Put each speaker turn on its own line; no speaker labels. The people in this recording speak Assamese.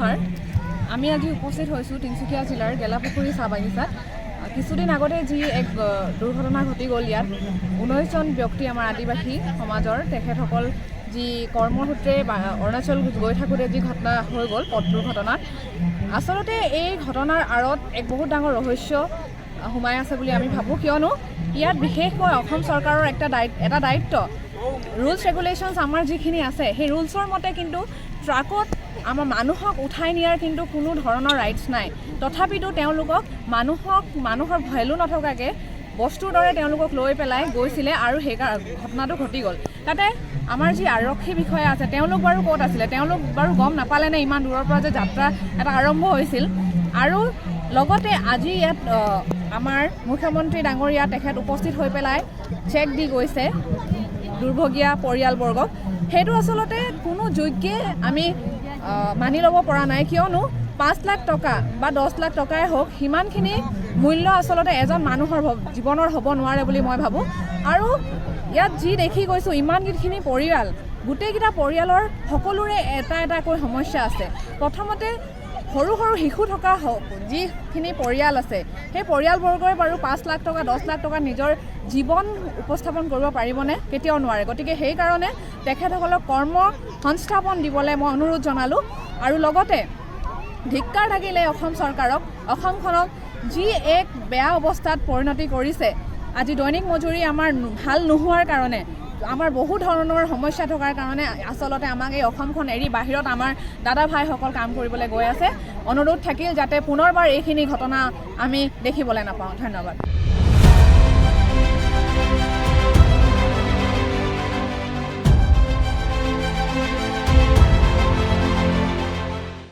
জোহাৰ আমি আজি উপস্থিত হৈছোঁ তিনিচুকীয়া জিলাৰ গেলাপুখুৰী চাহ বাগিচাত কিছুদিন আগতে যি এক দুৰ্ঘটনা ঘটি গ'ল ইয়াত 19জন ব্যক্তি আমাৰ আদিবাসী সমাজৰ তেখেতসকল যি কৰ্মসূত্ৰে অৰুণাচল গৈ থাকোঁতে যি ঘটনা হৈ গ'ল পথ দুৰ্ঘটনাত আচলতে এই ঘটনাৰ আঁৰত এক বহুত ডাঙৰ ৰহস্য সোমাই আছে বুলি আমি ভাবোঁ কিয়নো ইয়াত বিশেষকৈ অসম চৰকাৰৰ এটা দায়িত্ব ৰুলছ ৰেগুলেশ্যনছ আমাৰ যিখিনি আছে সেই ৰুলছৰ মতে কিন্তু ট্ৰাকত আমাৰ মানুহক উঠাই নিয়াৰ কিন্তু কোনো ধৰণৰ ৰাইটছ নাই তথাপিতো তেওঁলোকক মানুহৰ ভেলু নথকাকৈ বস্তুৰ দৰে তেওঁলোকক লৈ পেলাই গৈছিলে আৰু সেই ঘটনাটো ঘটি গ'ল তাতে আমাৰ যি আৰক্ষী বিষয়া আছে তেওঁলোক বাৰু ক'ত আছিলে তেওঁলোক বাৰু গম নাপালে নে ইমান দূৰৰ পৰা যে যাত্ৰা এটা আৰম্ভ হৈছিল আৰু লগতে আজি ইয়াত আমাৰ মুখ্যমন্ত্ৰী ডাঙৰীয়া তেখেত উপস্থিত হৈ পেলাই চেক দি গৈছে দুৰ্ভগীয়া পৰিয়ালবৰ্গক সেইটো আচলতে কোনো যোগ্যে আমি মানি ল'ব পৰা নাই কিয়নো 5 লাখ টকা বা 10 লাখ টকাই হওক সিমানখিনি মূল্য আচলতে এজন মানুহৰ জীৱনৰ হ'ব নোৱাৰে বুলি মই ভাবোঁ আৰু ইয়াত যি দেখি গৈছোঁ ইমানখিনি পৰিয়াল গোটেইকেইটা পৰিয়ালৰ সকলোৰে এটাকৈ সমস্যা আছে প্ৰথমতে সৰু শিশু থকা যিখিনি পৰিয়াল আছে সেই পৰিয়ালবৰ্গই বাৰু 5 লাখ টকা 10 লাখ টকা নিজৰ জীৱন উপস্থাপন কৰিব পাৰিবনে কেতিয়াও নোৱাৰে গতিকে সেইকাৰণে তেখেতসকলক কৰ্ম সংস্থাপন দিবলৈ মই অনুৰোধ জনালোঁ আৰু লগতে ধিক্কাৰ থাকিলে অসম চৰকাৰক অসমখনক যি এক বেয়া অৱস্থাত পৰিণতি কৰিছে আজি দৈনিক মজুৰি আমাৰ ভাল নোহোৱাৰ কাৰণে আমাৰ বহু ধৰণৰ সমস্যা থকাৰ কাৰণে আচলতে আমাক এই অসমখন এৰি বাহিৰত আমাৰ দাদা ভাইসকল কাম কৰিবলৈ গৈ আছে অনুৰোধ থাকিল যাতে পুনৰবাৰ এইখিনি ঘটনা আমি দেখিবলৈ নাপাওঁ ধন্যবাদ